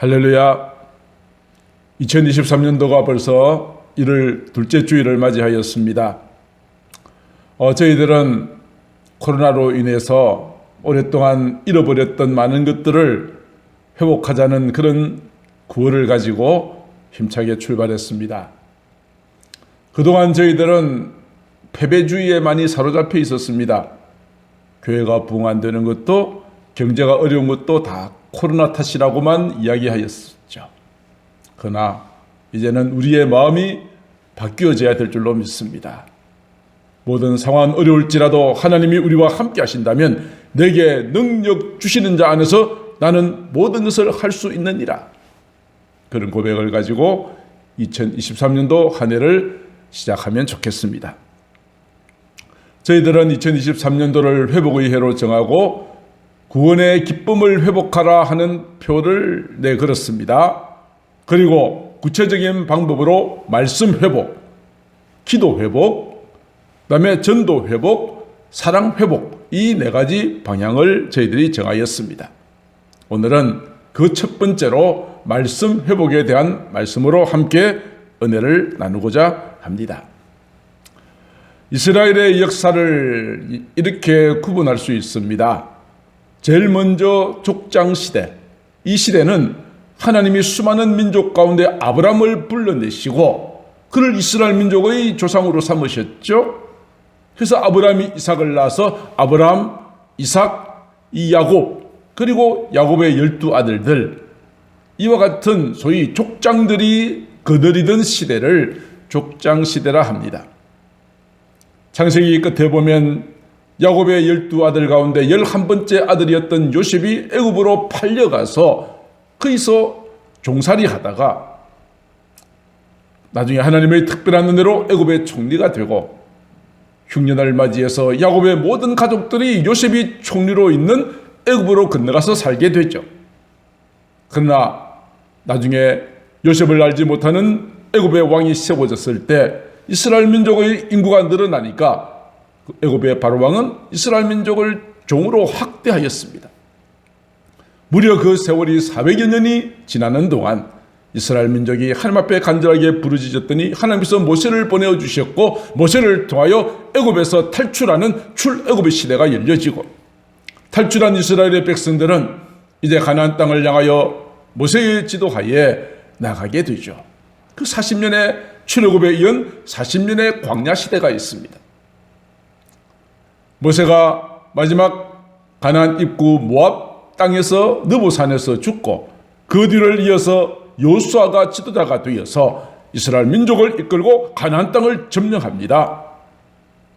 할렐루야. 2023년도가 벌써 둘째 주일을 맞이하였습니다. 저희들은 코로나로 인해서 오랫동안 잃어버렸던 많은 것들을 회복하자는 그런 구호를 가지고 힘차게 출발했습니다. 그동안 저희들은 패배주의에 많이 사로잡혀 있었습니다. 교회가 부흥 안 되는 것도 경제가 어려운 것도 다 코로나 탓이라고만 이야기하였죠. 그러나 이제는 우리의 마음이 바뀌어져야 될 줄로 믿습니다. 모든 상황 어려울지라도 하나님이 우리와 함께 하신다면 내게 능력 주시는 자 안에서 나는 모든 것을 할 수 있느니라. 그런 고백을 가지고 2023년도 한 해를 시작하면 좋겠습니다. 저희들은 2023년도를 회복의 해로 정하고 구원의 기쁨을 회복하라 하는 표를 내걸었습니다. 그리고 구체적인 방법으로 말씀 회복, 기도 회복, 그다음에 전도 회복, 사랑 회복, 이 네 가지 방향을 저희들이 정하였습니다. 오늘은 그 첫 번째로 말씀 회복에 대한 말씀으로 함께 은혜를 나누고자 합니다. 이스라엘의 역사를 이렇게 구분할 수 있습니다. 제일 먼저 족장시대, 이 시대는 하나님이 수많은 민족 가운데 아브라함을 불러내시고 그를 이스라엘 민족의 조상으로 삼으셨죠. 그래서 아브라함이 이삭을 낳아서 아브라함, 이삭, 이 야곱, 그리고 야곱의 12아들들, 이와 같은 소위 족장들이 거느리던 시대를 족장시대라 합니다. 창세기 끝에 보면 야곱의 12아들 가운데 11번째 아들이었던 요셉이 애굽으로 팔려가서 거기서 종살이 하다가 나중에 하나님의 특별한 은혜로 애굽의 총리가 되고 흉년을 맞이해서 야곱의 모든 가족들이 요셉이 총리로 있는 애굽으로 건너가서 살게 되죠. 그러나 나중에 요셉을 알지 못하는 애굽의 왕이 세워졌을 때 이스라엘 민족의 인구가 늘어나니까 애굽의 바로 왕은 이스라엘 민족을 종으로 학대하였습니다. 무려 그 세월이 400여 년이 지나는 동안 이스라엘 민족이 하나님 앞에 간절하게 부르짖었더니 하나님께서 모세를 보내주셨고 모세를 통하여 애굽에서 탈출하는 출애굽의 시대가 열려지고 탈출한 이스라엘의 백성들은 이제 가나안 땅을 향하여 모세의 지도하에 나가게 되죠. 그 40년의 출애굽에 이은 40년의 광야 시대가 있습니다. 모세가 마지막 가나안 입구 모압 땅에서 느보산에서 죽고 그 뒤를 이어서 여호수아가 지도자가 되어서 이스라엘 민족을 이끌고 가나안 땅을 점령합니다.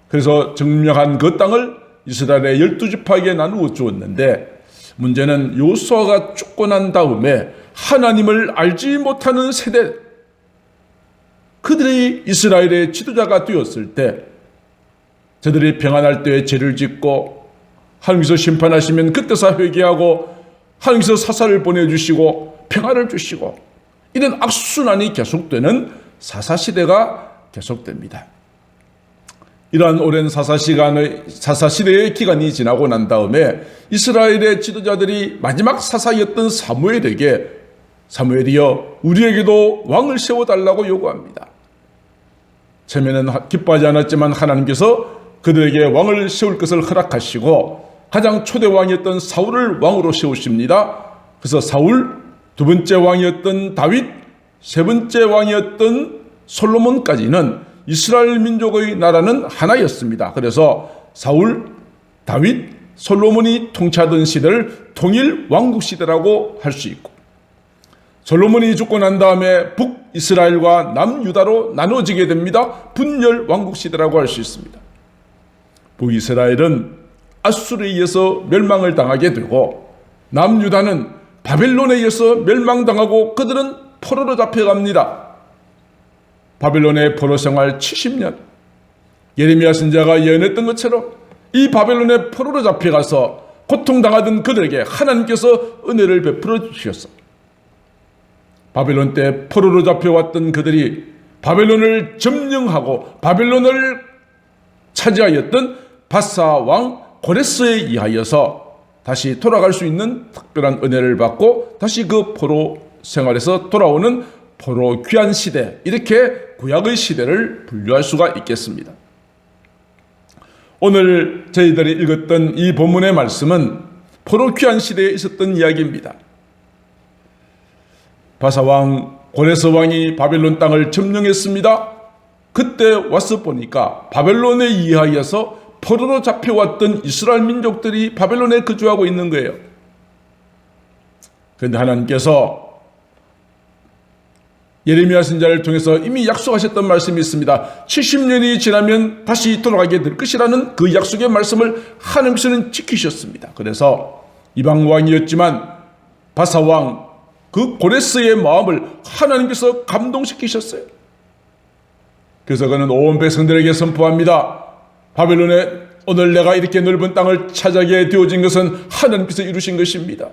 그래서 점령한 그 땅을 이스라엘의 12지파에게 나누어 주었는데 문제는 여호수아가 죽고 난 다음에 하나님을 알지 못하는 세대, 그들이 이스라엘의 지도자가 되었을 때 저들이 평안할 때에 죄를 짓고 하나님께서 심판하시면 그때서 회개하고 하나님께서 사사를 보내주시고 평안을 주시고 이런 악순환이 계속되는 사사시대가 계속됩니다. 이러한 오랜 사사시대의 기간이 지나고 난 다음에 이스라엘의 지도자들이 마지막 사사였던 사무엘에게 사무엘이여 우리에게도 왕을 세워달라고 요구합니다. 처음에는 기뻐하지 않았지만 하나님께서 그들에게 왕을 세울 것을 허락하시고 가장 초대 왕이었던 사울을 왕으로 세우십니다. 그래서 사울, 두 번째 왕이었던 다윗, 세 번째 왕이었던 솔로몬까지는 이스라엘 민족의 나라는 하나였습니다. 그래서 사울, 다윗, 솔로몬이 통치하던 시대를 통일 왕국 시대라고 할 수 있고 솔로몬이 죽고 난 다음에 북이스라엘과 남유다로 나눠지게 됩니다. 분열 왕국 시대라고 할 수 있습니다. 북이스라엘은 아수르에 의해서 멸망을 당하게 되고 남유다는 바벨론에 의해서 멸망당하고 그들은 포로로 잡혀갑니다. 바벨론의 포로 생활 70년, 예레미야 선지자가 예언했던 것처럼 이 바벨론의 포로로 잡혀가서 고통당하던 그들에게 하나님께서 은혜를 베풀어 주셨어. 바벨론 때 포로로 잡혀왔던 그들이 바벨론을 점령하고 바벨론을 차지하였던 바사 왕 고레스에 의하여서 다시 돌아갈 수 있는 특별한 은혜를 받고 다시 그 포로 생활에서 돌아오는 포로 귀환 시대, 이렇게 구약의 시대를 분류할 수가 있겠습니다. 오늘 저희들이 읽었던 이 본문의 말씀은 포로 귀환 시대에 있었던 이야기입니다. 바사왕 고레스 왕이 바벨론 땅을 점령했습니다. 그때 와서 보니까 바벨론에 의하여서 포로로 잡혀왔던 이스라엘 민족들이 바벨론에 거주하고 있는 거예요. 그런데 하나님께서 예레미야 선지자를 통해서 이미 약속하셨던 말씀이 있습니다. 70년이 지나면 다시 돌아가게 될 것이라는 그 약속의 말씀을 하나님께서는 지키셨습니다. 그래서 이방 왕이었지만 바사왕 그 고레스의 마음을 하나님께서 감동시키셨어요. 그래서 그는 온 백성들에게 선포합니다. 바벨론에 오늘 내가 이렇게 넓은 땅을 차지하게 되어진 것은 하나님께서 이루신 것입니다.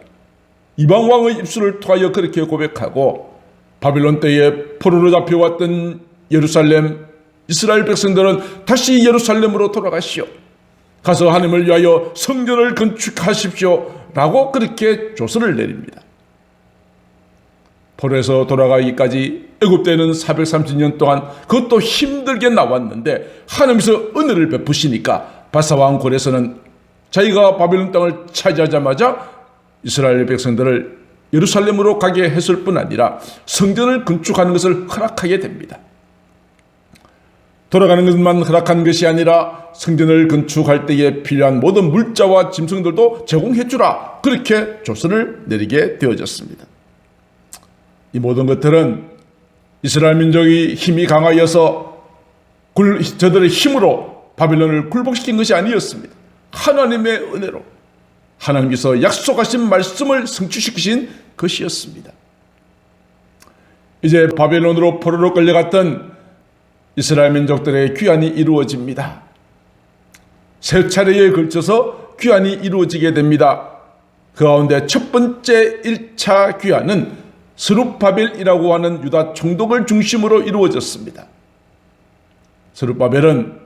이방 왕의 입술을 통하여 그렇게 고백하고 바벨론 때에 포로로 잡혀왔던 예루살렘 이스라엘 백성들은 다시 예루살렘으로 돌아가시오. 가서 하나님을 위하여 성전을 건축하십시오. 라고 그렇게 조서를 내립니다. 포로에서 돌아가기까지 애굽때는 430년 동안 그것도 힘들게 나왔는데 하나님께서 은혜를 베푸시니까 바사왕 고레스는 자기가 바벨론 땅을 차지하자마자 이스라엘 백성들을 예루살렘으로 가게 했을 뿐 아니라 성전을 건축하는 것을 허락하게 됩니다. 돌아가는 것만 허락한 것이 아니라 성전을 건축할 때에 필요한 모든 물자와 짐승들도 제공해 주라, 그렇게 조서를 내리게 되어졌습니다. 이 모든 것들은 이스라엘 민족이 힘이 강하여서 저들의 힘으로 바벨론을 굴복시킨 것이 아니었습니다. 하나님의 은혜로 하나님께서 약속하신 말씀을 성취시키신 것이었습니다. 이제 바벨론으로 포로로 끌려갔던 이스라엘 민족들의 귀환이 이루어집니다. 세 차례에 걸쳐서 귀환이 이루어지게 됩니다. 그 가운데 첫 번째 1차 귀환은 스룹바벨이라고 하는 유다 총독을 중심으로 이루어졌습니다. 스룹바벨은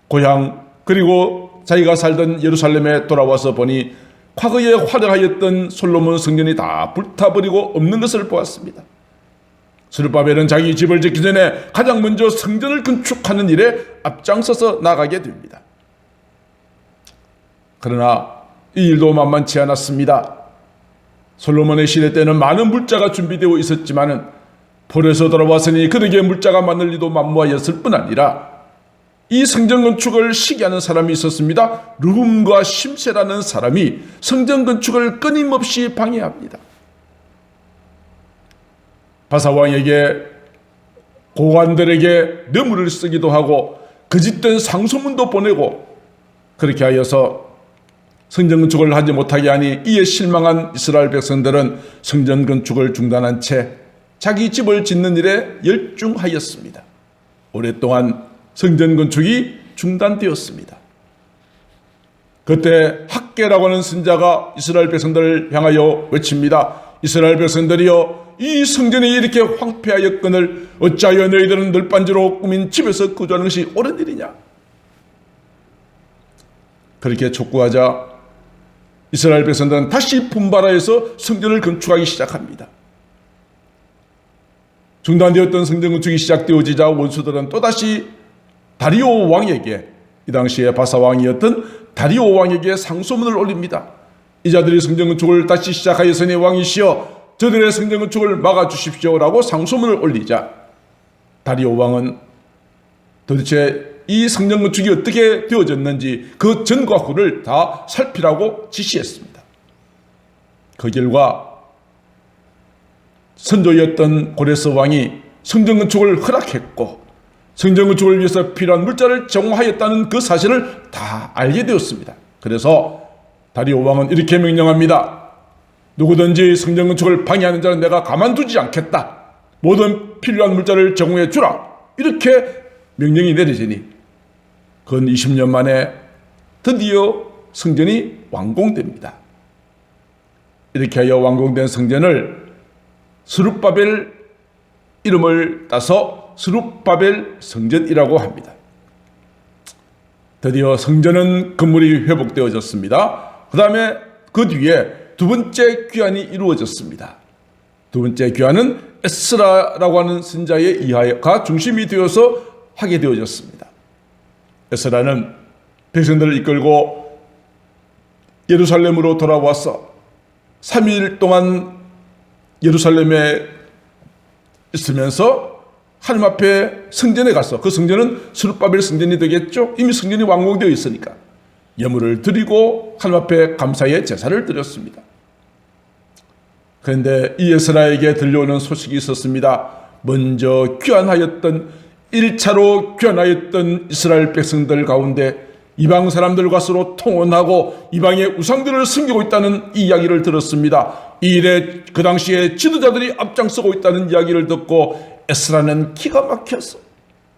고향 그리고 자기가 살던 예루살렘에 돌아와서 보니 과거에 화려하였던 솔로몬 성전이 다 불타버리고 없는 것을 보았습니다. 스룹바벨은 자기 집을 짓기 전에 가장 먼저 성전을 건축하는 일에 앞장서서 나가게 됩니다. 그러나 이 일도 만만치 않았습니다. 솔로몬의 시대 때는 많은 물자가 준비되어 있었지만 포로에서 돌아왔으니 그에게 물자가 많을 리도 만무하였을 뿐 아니라 이 성전 건축을 시기하는 사람이 있었습니다. 르훔과 심세라는 사람이 성전 건축을 끊임없이 방해합니다. 바사왕에게 고관들에게 뇌물을 쓰기도 하고 거짓된 상소문도 보내고 그렇게 하여서 성전 건축을 하지 못하게 하니 이에 실망한 이스라엘 백성들은 성전 건축을 중단한 채 자기 집을 짓는 일에 열중하였습니다. 오랫동안 성전 건축이 중단되었습니다. 그때 학개라고 하는 선자가 이스라엘 백성들을 향하여 외칩니다. 이스라엘 백성들이여, 이 성전이 이렇게 황폐하였거늘 어찌하여 너희들은 널빤지로 꾸민 집에서 거주하는 것이 옳은 일이냐? 그렇게 촉구하자 이스라엘 백성들은 다시 분발하여서 성전을 건축하기 시작합니다. 중단되었던 성전 건축이 시작되어지자 원수들은 또다시 다리오 왕에게, 이 당시에 바사 왕이었던 다리오 왕에게 상소문을 올립니다. 이 자들이 성전 건축을 다시 시작하였으니 왕이시여 저들의 성전 건축을 막아주십시오 라고 상소문을 올리자 다리오 왕은 도대체 이 성전 건축이 어떻게 되어졌는지 그 전과 후를 다 살피라고 지시했습니다. 그 결과 선조였던 고레스 왕이 성전 건축을 허락했고 성전 건축을 위해서 필요한 물자를 제공하였다는 그 사실을 다 알게 되었습니다. 그래서 다리오 왕은 이렇게 명령합니다. 누구든지 성전 건축을 방해하는 자는 내가 가만두지 않겠다. 모든 필요한 물자를 제공해 주라. 이렇게 명령이 내려지니 근 20년 만에 드디어 성전이 완공됩니다. 이렇게 하여 완공된 성전을 스룹바벨 이름을 따서 스룹바벨 성전이라고 합니다. 드디어 성전은 건물이 회복되어졌습니다. 그 다음에 그 뒤에 두 번째 귀환이 이루어졌습니다. 두 번째 귀환은 에스라라고 하는 선자의 이하가 중심이 되어서 하게 되어졌습니다. 에스라는 백성들을 이끌고 예루살렘으로 돌아와서 3일 동안 예루살렘에 있으면서 하나님 앞에 성전에 가서, 그 성전은 스룹바벨 성전이 되겠죠. 이미 성전이 완공되어 있으니까 예물을 드리고 하나님 앞에 감사의 제사를 드렸습니다. 그런데 이 에스라에게 들려오는 소식이 있었습니다. 먼저 귀환하였던 1차로 귀환하였던 이스라엘 백성들 가운데 이방 사람들과 서로 통혼하고 이방의 우상들을 섬기고 있다는 이 이야기를 들었습니다. 이 일에 그 당시에 지도자들이 앞장서고 있다는 이야기를 듣고 에스라는 기가 막혀서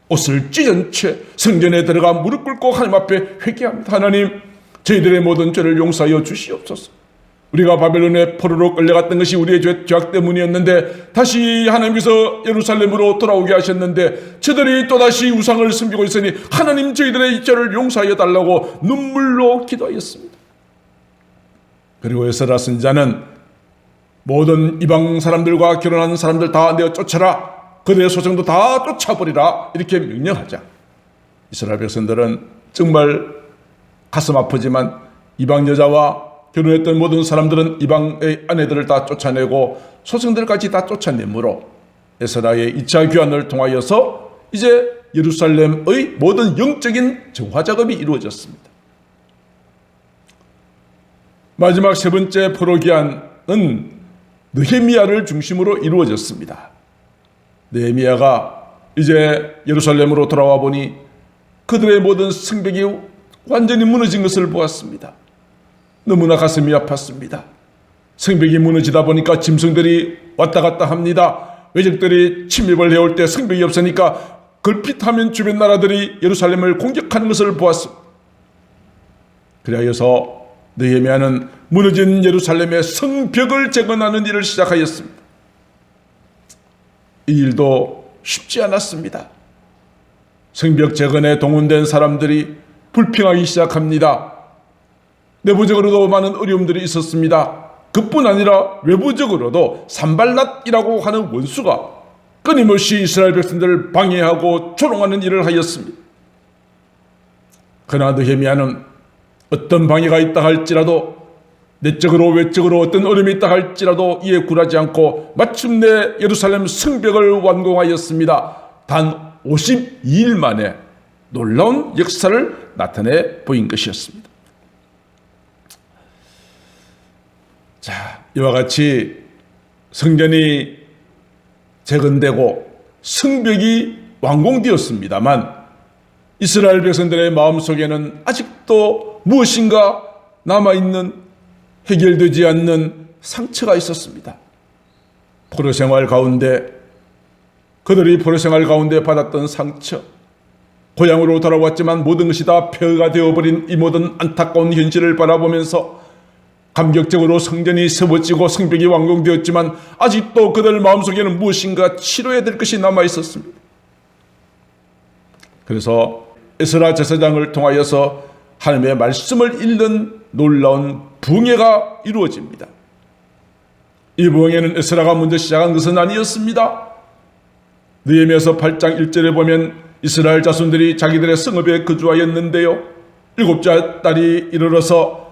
옷을 찢은 채 성전에 들어가 무릎 꿇고 하나님 앞에 회개합니다. 하나님, 저희들의 모든 죄를 용서하여 주시옵소서. 우리가 바벨론에 포로로 끌려갔던 것이 우리의 죄악 때문이었는데 다시 하나님께서 예루살렘으로 돌아오게 하셨는데 저들이 또다시 우상을 섬기고 있으니 하나님, 저희들의 죄를 용서하여 달라고 눈물로 기도하였습니다. 그리고 에스라 선지자는 모든 이방 사람들과 결혼한 사람들 다 내어 쫓아라, 그들의 소정도 다 쫓아버리라, 이렇게 명령하자 이스라엘 백성들은 정말 가슴 아프지만 이방 여자와 결혼했던 모든 사람들은 이방의 아내들을 다 쫓아내고 소생들까지 다 쫓아내므로 에스라의 2차 귀환을 통하여서 이제 예루살렘의 모든 영적인 정화 작업이 이루어졌습니다. 마지막 세 번째 포로 귀환은 느헤미야를 중심으로 이루어졌습니다. 느헤미야가 이제 예루살렘으로 돌아와 보니 그들의 모든 성벽이 완전히 무너진 것을 보았습니다. 너무나 가슴이 아팠습니다. 성벽이 무너지다 보니까 짐승들이 왔다 갔다 합니다. 외적들이 침입을 해올 때 성벽이 없으니까 걸핏하면 주변 나라들이 예루살렘을 공격하는 것을 보았습니다. 그리하여서 느헤미야는 무너진 예루살렘의 성벽을 재건하는 일을 시작하였습니다. 이 일도 쉽지 않았습니다. 성벽 재건에 동원된 사람들이 불평하기 시작합니다. 내부적으로도 많은 어려움들이 있었습니다. 그뿐 아니라 외부적으로도 산발랏이라고 하는 원수가 끊임없이 이스라엘 백성들을 방해하고 조롱하는 일을 하였습니다. 그러나 느헤미야는 어떤 방해가 있다 할지라도, 내적으로 외적으로 어떤 어려움이 있다 할지라도 이에 굴하지 않고 마침내 예루살렘 성벽을 완공하였습니다. 단 52일 만에 놀라운 역사를 나타내 보인 것이었습니다. 자, 이와 같이 성전이 재건되고 성벽이 완공되었습니다만 이스라엘 백성들의 마음속에는 아직도 무엇인가 남아있는, 해결되지 않는 상처가 있었습니다. 포로 생활 가운데, 그들이 포로 생활 가운데 받았던 상처, 고향으로 돌아왔지만 모든 것이 다 폐허가 되어버린 이 모든 안타까운 현실을 바라보면서 감격적으로 성전이 세워지고 성벽이 완공되었지만 아직도 그들 마음속에는 무엇인가 치료해야 될 것이 남아있었습니다. 그래서 에스라 제사장을 통하여서 하나님의 말씀을 읽는 놀라운 부흥회가 이루어집니다. 이 부흥회는 에스라가 먼저 시작한 것은 아니었습니다. 느헤미야서 8장 1절에 보면 이스라엘 자손들이 자기들의 성읍에 거주하였는데요, 7째 달이 이르러서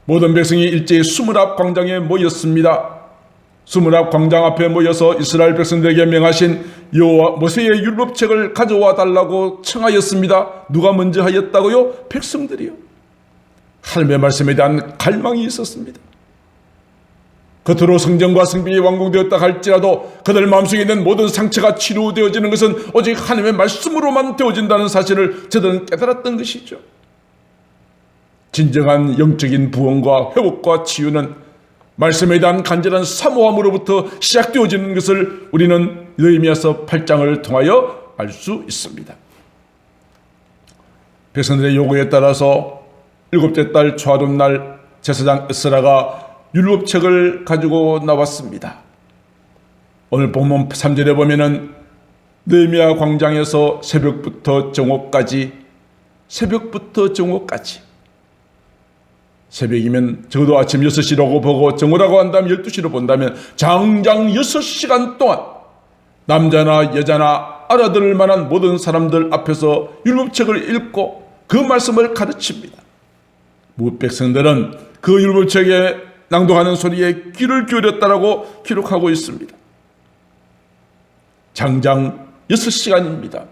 모든 백성이 일제히 수문 앞 광장에 모였습니다. 수문 앞 광장 앞에 모여서 이스라엘 백성들에게 명하신 여호와 모세의 율법책을 가져와 달라고 청하였습니다. 누가 먼저 하였다고요? 백성들이요. 하나님의 말씀에 대한 갈망이 있었습니다. 겉으로 성전과 성벽이 완공되었다 할지라도 그들 마음속에 있는 모든 상처가 치료되어지는 것은 오직 하나님의 말씀으로만 되어진다는 사실을 저들은 깨달았던 것이죠. 진정한 영적인 부흥과 회복과 치유는 말씀에 대한 간절한 사모함으로부터 시작되어지는 것을 우리는 느헤미야서 8장을 통하여 알 수 있습니다. 백성들의 요구에 따라서 7째 달 초하룻날 제사장 에스라가 율법책을 가지고 나왔습니다. 오늘 본문 3절에 보면은 느헤미야 광장에서 새벽부터 정오까지 새벽이면 적어도 아침 6시라고 보고 정오라고 한다면 12시로 본다면 장장 6시간 동안 남자나 여자나 알아들을 만한 모든 사람들 앞에서 율법책을 읽고 그 말씀을 가르칩니다. 무엇 백성들은 그 율법책에 낭독하는 소리에 귀를 기울였다라고 기록하고 있습니다. 장장 6시간입니다.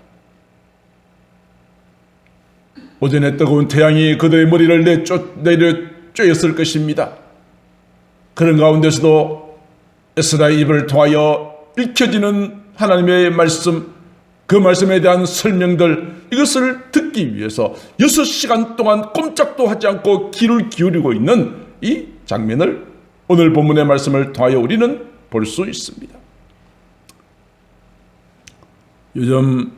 오전에 뜨거운 태양이 그들의 머리를 내려 쬐었을 것입니다. 그런 가운데서도 에스라의 입을 통하여 읽혀지는 하나님의 말씀, 그 말씀에 대한 설명들, 이것을 듣기 위해서 6시간 동안 꼼짝도 하지 않고 귀를 기울이고 있는 이 장면을 오늘 본문의 말씀을 통하여 우리는 볼 수 있습니다. 요즘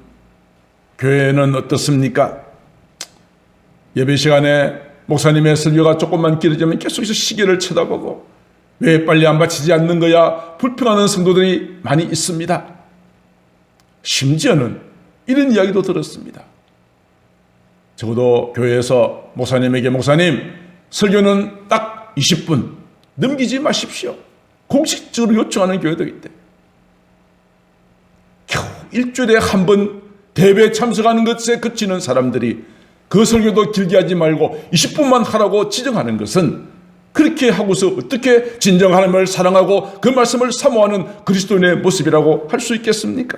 교회는 어떻습니까? 예배 시간에 목사님의 설교가 조금만 길어지면 계속해서 시계를 쳐다보고 왜 빨리 안 바치지 않는 거야? 불평하는 성도들이 많이 있습니다. 심지어는 이런 이야기도 들었습니다. 적어도 교회에서 목사님에게 목사님 설교는 딱 20분 넘기지 마십시오. 공식적으로 요청하는 교회도 있대. 겨우 일주일에 한 번 대회에 참석하는 것에 그치는 사람들이 그 설교도 길게 하지 말고 20분만 하라고 지정하는 것은 그렇게 하고서 어떻게 진정 하나님을 사랑하고 그 말씀을 사모하는 그리스도인의 모습이라고 할 수 있겠습니까?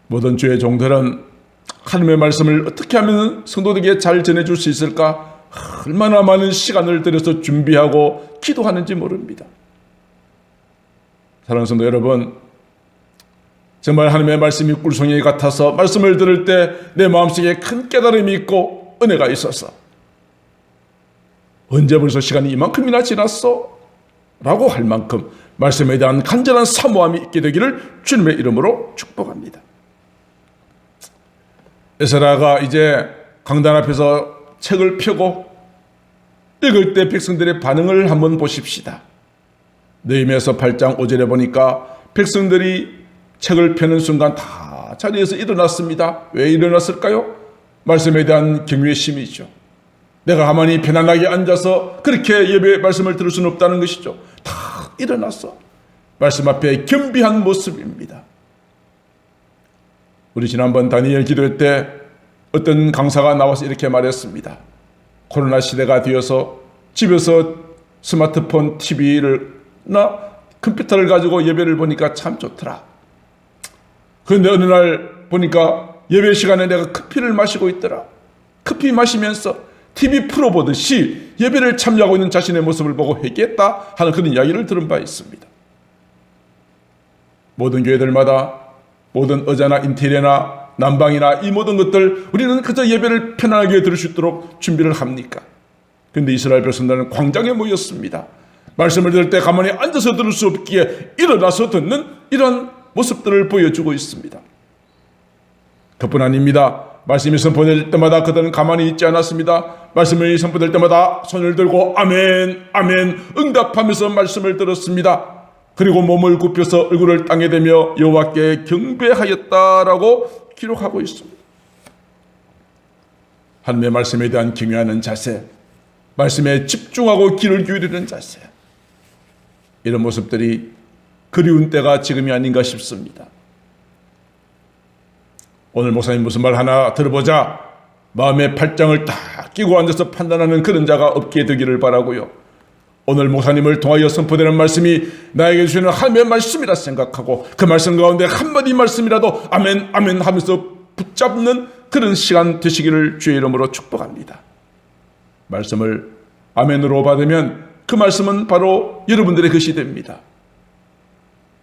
모든 주의 종들은 하나님의 말씀을 어떻게 하면 성도들에게 잘 전해줄 수 있을까? 얼마나 많은 시간을 들여서 준비하고 기도하는지 모릅니다. 사랑하는 성도 여러분, 정말 하나님의 말씀이 꿀송이 같아서 말씀을 들을 때 내 마음속에 큰 깨달음이 있고 은혜가 있어서 언제 벌써 시간이 이만큼이나 지났어? 라고 할 만큼 말씀에 대한 간절한 사모함이 있게 되기를 주님의 이름으로 축복합니다. 에스라가 이제 강단 앞에서 책을 펴고 읽을 때 백성들의 반응을 한번 보십시다. 느헤미야서 8장 5절에 보니까 백성들이 책을 펴는 순간 다 자리에서 일어났습니다. 왜 일어났을까요? 말씀에 대한 경외심이죠. 내가 가만히 편안하게 앉아서 그렇게 예배 말씀을 들을 수는 없다는 것이죠. 다 일어났어. 말씀 앞에 겸비한 모습입니다. 우리 지난번 다니엘 기도회 때 어떤 강사가 나와서 이렇게 말했습니다. 코로나 시대가 되어서 집에서 스마트폰, TV나 컴퓨터를 가지고 예배를 보니까 참 좋더라. 그런데 어느 날 보니까 예배 시간에 내가 커피를 마시고 있더라. 커피 마시면서 TV 프로 보듯이 예배를 참여하고 있는 자신의 모습을 보고 회개했다 하는 그런 이야기를 들은 바 있습니다. 모든 교회들마다 모든 의자나 인테리어나 난방이나 이 모든 것들 우리는 그저 예배를 편안하게 들을 수 있도록 준비를 합니까? 그런데 이스라엘 백성들은 광장에 모였습니다. 말씀을 들을 때 가만히 앉아서 들을 수 없기에 일어나서 듣는 이런 모습들을 보여주고 있습니다. 그뿐 아닙니다. 말씀이 선포될 때마다 그들은 가만히 있지 않았습니다. 말씀이 선포될 때마다 손을 들고 아멘 아멘 응답하면서 말씀을 들었습니다. 그리고 몸을 굽혀서 얼굴을 땅에 대며 여호와께 경배하였다라고 기록하고 있습니다. 하나님의 말씀에 대한 경외하는 자세, 말씀에 집중하고 귀를 기울이는 자세, 이런 모습들이 그리운 때가 지금이 아닌가 싶습니다. 오늘 목사님 무슨 말 하나 들어보자 마음의 팔짱을 딱 끼고 앉아서 판단하는 그런 자가 없게 되기를 바라고요. 오늘 목사님을 통하여 선포되는 말씀이 나에게 주시는 하나님의 말씀이라 생각하고 그 말씀 가운데 한마디 말씀이라도 아멘 아멘 하면서 붙잡는 그런 시간 되시기를 주의 이름으로 축복합니다. 말씀을 아멘으로 받으면 그 말씀은 바로 여러분들의 것이 됩니다.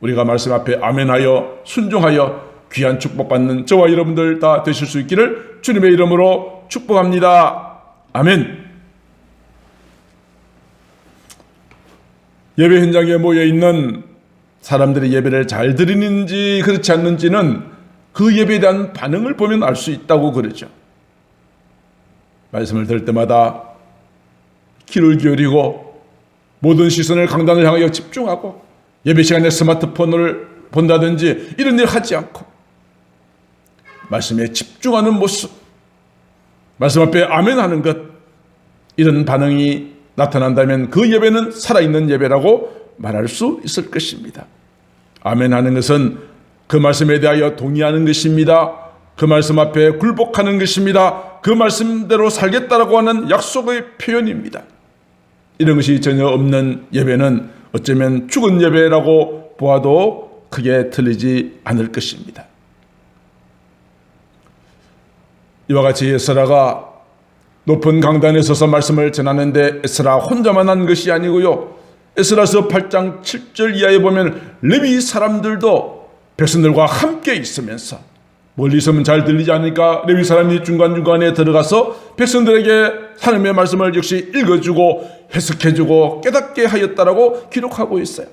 우리가 말씀 앞에 아멘하여 순종하여 귀한 축복받는 저와 여러분들 다 되실 수 있기를 주님의 이름으로 축복합니다. 아멘. 예배 현장에 모여있는 사람들이 예배를 잘 드리는지 그렇지 않는지는 그 예배에 대한 반응을 보면 알 수 있다고 그러죠. 말씀을 들을 때마다 귀를 기울이고 모든 시선을 강단을 향하여 집중하고 예배 시간에 스마트폰을 본다든지 이런 일 하지 않고 말씀에 집중하는 모습, 말씀 앞에 아멘 하는 것, 이런 반응이 나타난다면 그 예배는 살아있는 예배라고 말할 수 있을 것입니다. 아멘 하는 것은 그 말씀에 대하여 동의하는 것입니다. 그 말씀 앞에 굴복하는 것입니다. 그 말씀대로 살겠다라고 하는 약속의 표현입니다. 이런 것이 전혀 없는 예배는 어쩌면 죽은 예배라고 보아도 크게 틀리지 않을 것입니다. 이와 같이 에스라가 높은 강단에 서서 말씀을 전하는데 에스라 혼자만 한 것이 아니고요. 에스라서 8장 7절 이하에 보면 레위 사람들도 백성들과 함께 있으면서, 멀리서는 잘 들리지 않으니까 레위 사람이 중간중간에 들어가서 백성들에게 하나님의 말씀을 역시 읽어주고 해석해주고 깨닫게 하였다라고 기록하고 있어요.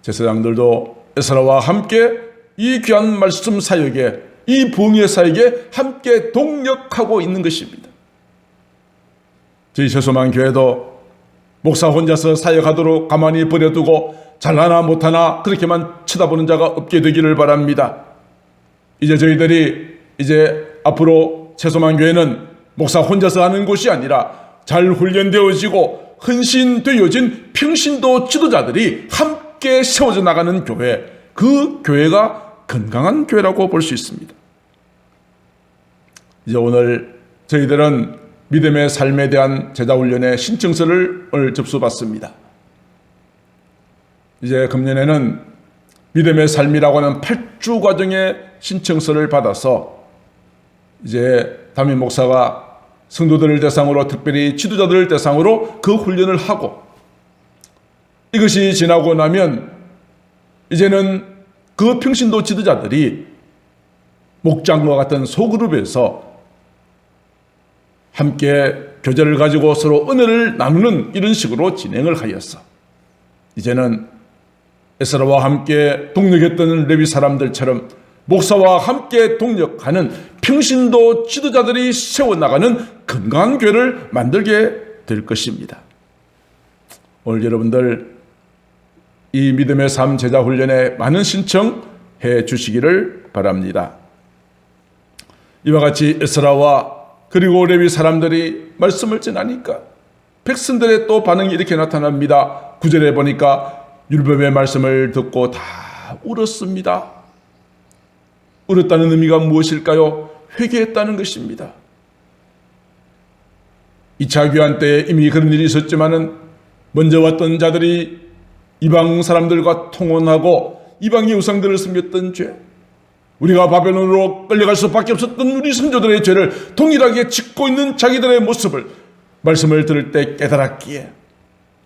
제사장들도 에스라와 함께 이 귀한 말씀 사역에, 이 부흥의 사역에 함께 동력하고 있는 것입니다. 저희 새소만 교회도 목사 혼자서 사역하도록 가만히 버려두고 잘하나 못하나 그렇게만 쳐다보는 자가 없게 되기를 바랍니다. 이제 저희들이 앞으로 새소만 교회는 목사 혼자서 하는 곳이 아니라 잘 훈련되어지고 헌신되어진 평신도 지도자들이 함께 세워져 나가는 교회, 그 교회가 건강한 교회라고 볼 수 있습니다. 이제 오늘 저희들은 믿음의 삶에 대한 제자훈련의 신청서를 오늘 접수받습니다. 이제 금년에는 믿음의 삶이라고 하는 8주 과정의 신청서를 받아서 이제 담임 목사가 성도들을 대상으로, 특별히 지도자들을 대상으로 그 훈련을 하고, 이것이 지나고 나면 이제는 그 평신도 지도자들이 목장과 같은 소그룹에서 함께 교제를 가지고 서로 은혜를 나누는 이런 식으로 진행을 하였어. 이제는 에스라와 함께 동력했던 레위 사람들처럼 목사와 함께 동력하는 평신도 지도자들이 세워나가는 건강한 교회를 만들게 될 것입니다. 오늘 여러분들 이 믿음의 삶 제자 훈련에 많은 신청해 주시기를 바랍니다. 이와 같이 에스라와 그리고 레위 사람들이 말씀을 전하니까 백성들의 또 반응이 이렇게 나타납니다. 9절에 보니까 율법의 말씀을 듣고 다 울었습니다. 울었다는 의미가 무엇일까요? 회개했다는 것입니다. 2차 귀환 때 이미 그런 일이 있었지만은 먼저 왔던 자들이 이방 사람들과 통혼하고 이방의 우상들을 섬겼던 죄, 우리가 바벨론으로 끌려갈 수밖에 없었던 우리 선조들의 죄를 동일하게 짓고 있는 자기들의 모습을 말씀을 들을 때 깨달았기에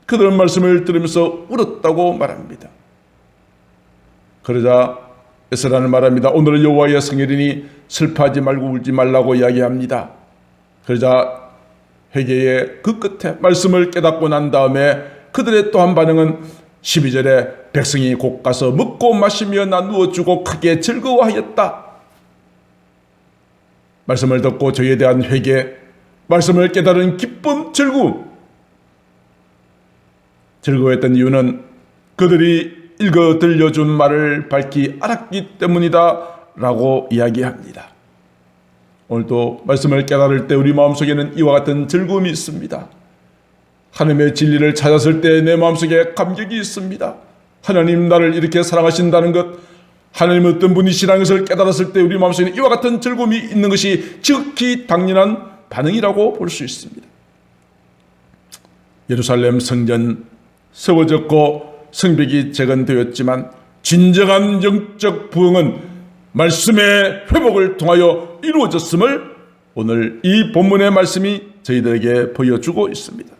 그들은 말씀을 들으면서 울었다고 말합니다. 그러자 에스라는 말합니다. 오늘은 여호와의 성일이니 슬퍼하지 말고 울지 말라고 이야기합니다. 그러자 회개의 그 끝에 말씀을 깨닫고 난 다음에 그들의 또 한 반응은 12절에 백성이 곧 가서 먹고 마시며 나누어주고 크게 즐거워하였다. 말씀을 듣고 저희에 대한 회개, 말씀을 깨달은 기쁨, 즐거워했던 이유는 그들이 읽어 들려준 말을 밝히 알았기 때문이다 라고 이야기합니다. 오늘도 말씀을 깨달을 때 우리 마음속에는 이와 같은 즐거움이 있습니다. 하나님의 진리를 찾았을 때 내 마음속에 감격이 있습니다. 하나님 나를 이렇게 사랑하신다는 것, 하나님 어떤 분이시라는 것을 깨달았을 때 우리 마음속에 이와 같은 즐거움이 있는 것이 지극히 당연한 반응이라고 볼 수 있습니다. 예루살렘 성전 세워졌고 성벽이 재건되었지만 진정한 영적 부흥은 말씀의 회복을 통하여 이루어졌음을 오늘 이 본문의 말씀이 저희들에게 보여주고 있습니다.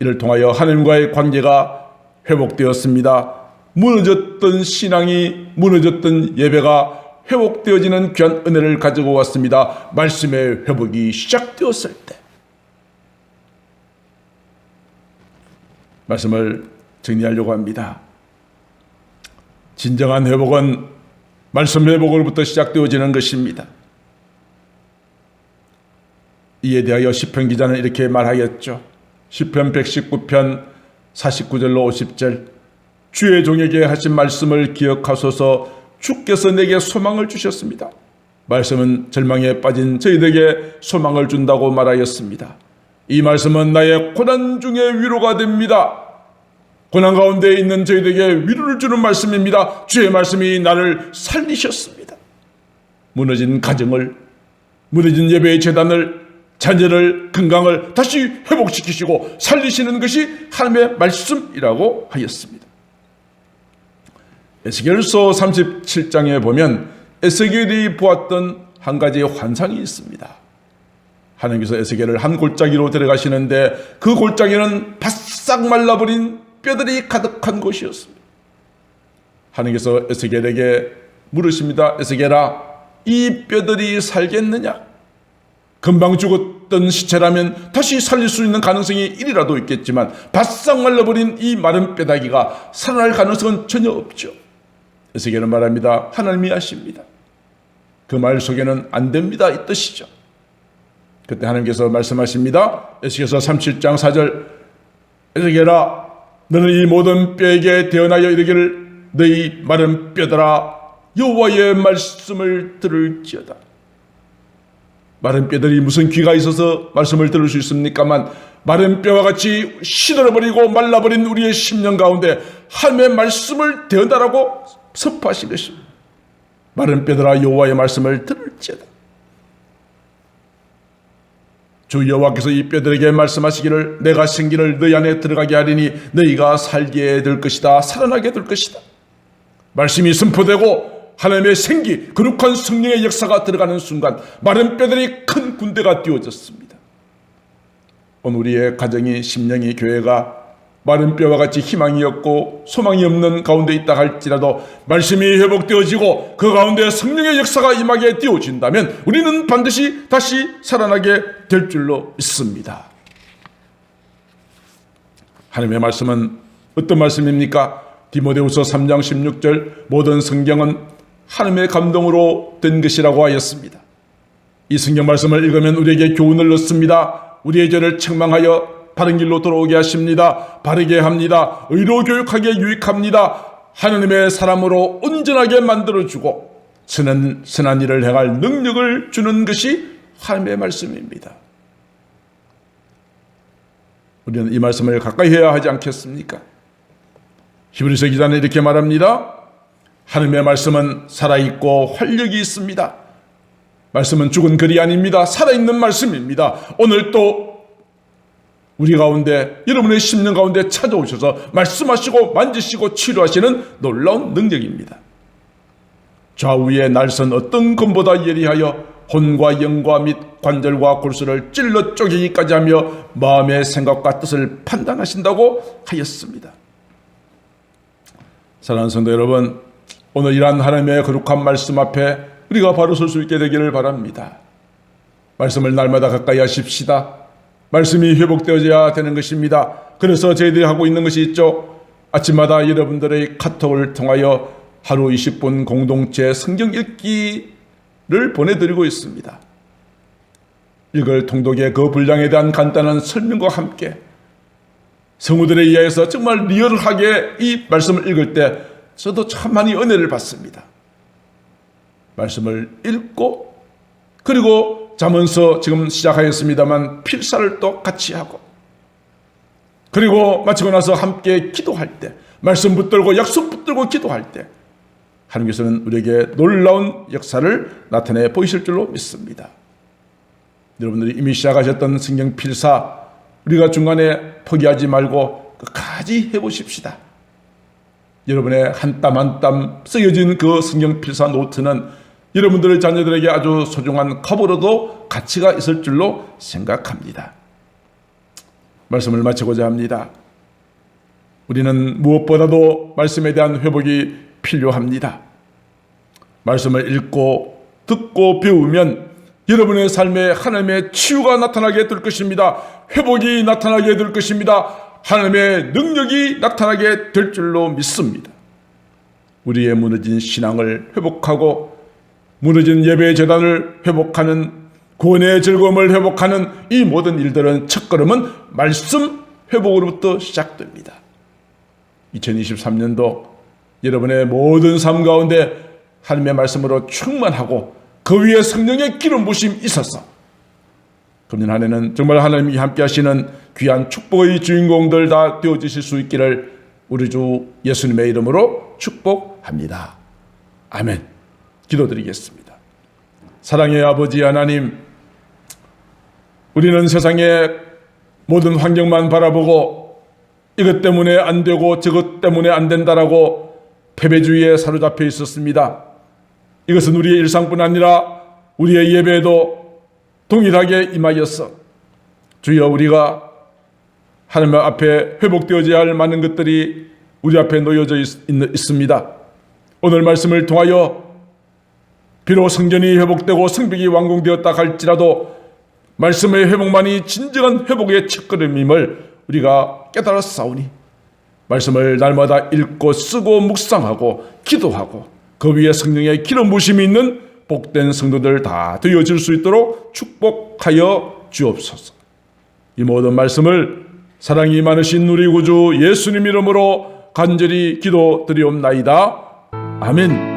이를 통하여 하나님과의 관계가 회복되었습니다. 무너졌던 신앙이, 무너졌던 예배가 회복되어지는 귀한 은혜를 가지고 왔습니다. 말씀의 회복이 시작되었을 때. 말씀을 정리하려고 합니다. 진정한 회복은 말씀 회복으로부터 시작되어지는 것입니다. 이에 대하여 시편 기자는 이렇게 말하였죠. 시편 119편 49절로 50절 주의 종에게 하신 말씀을 기억하소서. 주께서 내게 소망을 주셨습니다. 말씀은 절망에 빠진 저희들에게 소망을 준다고 말하였습니다. 이 말씀은 나의 고난 중에 위로가 됩니다. 고난 가운데 있는 저희들에게 위로를 주는 말씀입니다. 주의 말씀이 나를 살리셨습니다. 무너진 가정을, 무너진 예배의 재단을, 자녀를, 건강을 다시 회복시키시고 살리시는 것이 하나님의 말씀이라고 하였습니다. 에스겔서 37장에 보면 에스겔이 보았던 한 가지의 환상이 있습니다. 하나님께서 에스겔을 한 골짜기로 데려가시는데 그 골짜기는 바싹 말라버린 뼈들이 가득한 곳이었습니다. 하나님께서 에스겔에게 물으십니다. 에스겔아, 이 뼈들이 살겠느냐? 금방 죽었던 시체라면 다시 살릴 수 있는 가능성이 1이라도 있겠지만 바싹 말라버린 이 마른 뼈다귀가 살아날 가능성은 전혀 없죠. 에스겔은 말합니다. 하나님이 아십니다. 그 말 속에는 안 됩니다, 이 뜻이죠. 그때 하나님께서 말씀하십니다. 에스겔서 37장 4절, 에스겔아, 너는 이 모든 뼈에게 대언하여 이르기를 너희 마른 뼈들아 여호와의 말씀을 들을지어다. 마른 뼈들이 무슨 귀가 있어서 말씀을 들을 수 있습니까만 마른 뼈와 같이 시들어버리고 말라버린 우리의 심령 가운데 하나님의 말씀을 대언하라고 선포하신 것입니다. 마른 뼈들아 여호와의 말씀을 들을지어다. 주 여호와께서 이 뼈들에게 말씀하시기를 내가 생기를 너희 안에 들어가게 하리니 너희가 살게 될 것이다. 살아나게 될 것이다. 말씀이 선포되고 하나님의 생기, 거룩한 성령의 역사가 들어가는 순간 마른 뼈들이 큰 군대가 띄워졌습니다. 오늘 우리의 가정이, 심령이, 교회가 마른 뼈와 같이 희망이 없고 소망이 없는 가운데 있다 할지라도 말씀이 회복되어지고 그 가운데 성령의 역사가 임하게 되어진다면 우리는 반드시 다시 살아나게 될 줄로 믿습니다. 하나님의 말씀은 어떤 말씀입니까? 디모데후서 3장 16절 모든 성경은 하나님의 감동으로 된 것이라고 하였습니다. 이 성경 말씀을 읽으면 우리에게 교훈을 얻습니다. 우리의 죄를 책망하여 바른 길로 돌아오게 하십니다. 바르게 합니다. 의로 교육하게 유익합니다. 하나님의 사람으로 온전하게 만들어주고 선한 일을 행할 능력을 주는 것이 하나님의 말씀입니다. 우리는 이 말씀을 가까이 해야 하지 않겠습니까? 히브리서 기자는 이렇게 말합니다. 하나님의 말씀은 살아있고 활력이 있습니다. 말씀은 죽은 글이 아닙니다. 살아있는 말씀입니다. 오늘 또 우리 가운데, 여러분의 심령 가운데 찾아오셔서 말씀하시고 만지시고 치료하시는 놀라운 능력입니다. 좌우의 날선 어떤 검보다 예리하여 혼과 영과 및 관절과 골수를 찔러 쪼개기까지 하며 마음의 생각과 뜻을 판단하신다고 하였습니다. 사랑하는 성도 여러분, 오늘 이러한 하나님의 거룩한 말씀 앞에 우리가 바로 설 수 있게 되기를 바랍니다. 말씀을 날마다 가까이 하십시다. 말씀이 회복되어져야 되는 것입니다. 그래서 저희들이 하고 있는 것이 있죠. 아침마다 여러분들의 카톡을 통하여 하루 20분 공동체 성경 읽기를 보내드리고 있습니다. 읽을 통독의 그 분량에 대한 간단한 설명과 함께 성우들에 의해서 정말 리얼하게 이 말씀을 읽을 때 저도 참 많이 은혜를 받습니다. 말씀을 읽고 그리고 잠언서 지금 시작하였습니다만 필사를 또 같이 하고 그리고 마치고 나서 함께 기도할 때 말씀 붙들고 약속 붙들고 기도할 때 하나님께서는 우리에게 놀라운 역사를 나타내 보이실 줄로 믿습니다. 여러분들이 이미 시작하셨던 성경 필사 우리가 중간에 포기하지 말고 끝까지 해보십시다. 여러분의 한 땀 한 땀 쓰여진 그 성경 필사 노트는 여러분들의 자녀들에게 아주 소중한 컵으로도 가치가 있을 줄로 생각합니다. 말씀을 마치고자 합니다. 우리는 무엇보다도 말씀에 대한 회복이 필요합니다. 말씀을 읽고 듣고 배우면 여러분의 삶에 하나님의 치유가 나타나게 될 것입니다. 회복이 나타나게 될 것입니다. 하나님의 능력이 나타나게 될 줄로 믿습니다. 우리의 무너진 신앙을 회복하고 무너진 예배의 재단을 회복하는 구원의 즐거움을 회복하는 이 모든 일들은 첫걸음은 말씀 회복으로부터 시작됩니다. 2023년도 여러분의 모든 삶 가운데 하나님의 말씀으로 충만하고 그 위에 성령의 기름 부심이 있어서 금년 한 해는 정말 하나님이 함께 하시는 귀한 축복의 주인공들 다 되어주실 수 있기를 우리 주 예수님의 이름으로 축복합니다. 아멘. 기도드리겠습니다. 사랑의 아버지 하나님, 우리는 세상의 모든 환경만 바라보고 이것 때문에 안 되고 저것 때문에 안 된다라고 패배주의에 사로잡혀 있었습니다. 이것은 우리의 일상뿐 아니라 우리의 예배에도 동일하게 임하였어. 주여, 우리가 하나님 앞에 회복되어져야 할 많은 것들이 우리 앞에 놓여져 있습니다. 오늘 말씀을 통하여 비록 성전이 회복되고 성벽이 완공되었다 할지라도 말씀의 회복만이 진정한 회복의 첫걸음임을 우리가 깨달았사오니 말씀을 날마다 읽고 쓰고 묵상하고 기도하고 그 위에 성령의 기름 부심이 있는 복된 성도들 다 되어질 수 있도록 축복하여 주옵소서. 이 모든 말씀을 사랑이 많으신 우리 구주 예수님 이름으로 간절히 기도드리옵나이다. 아멘.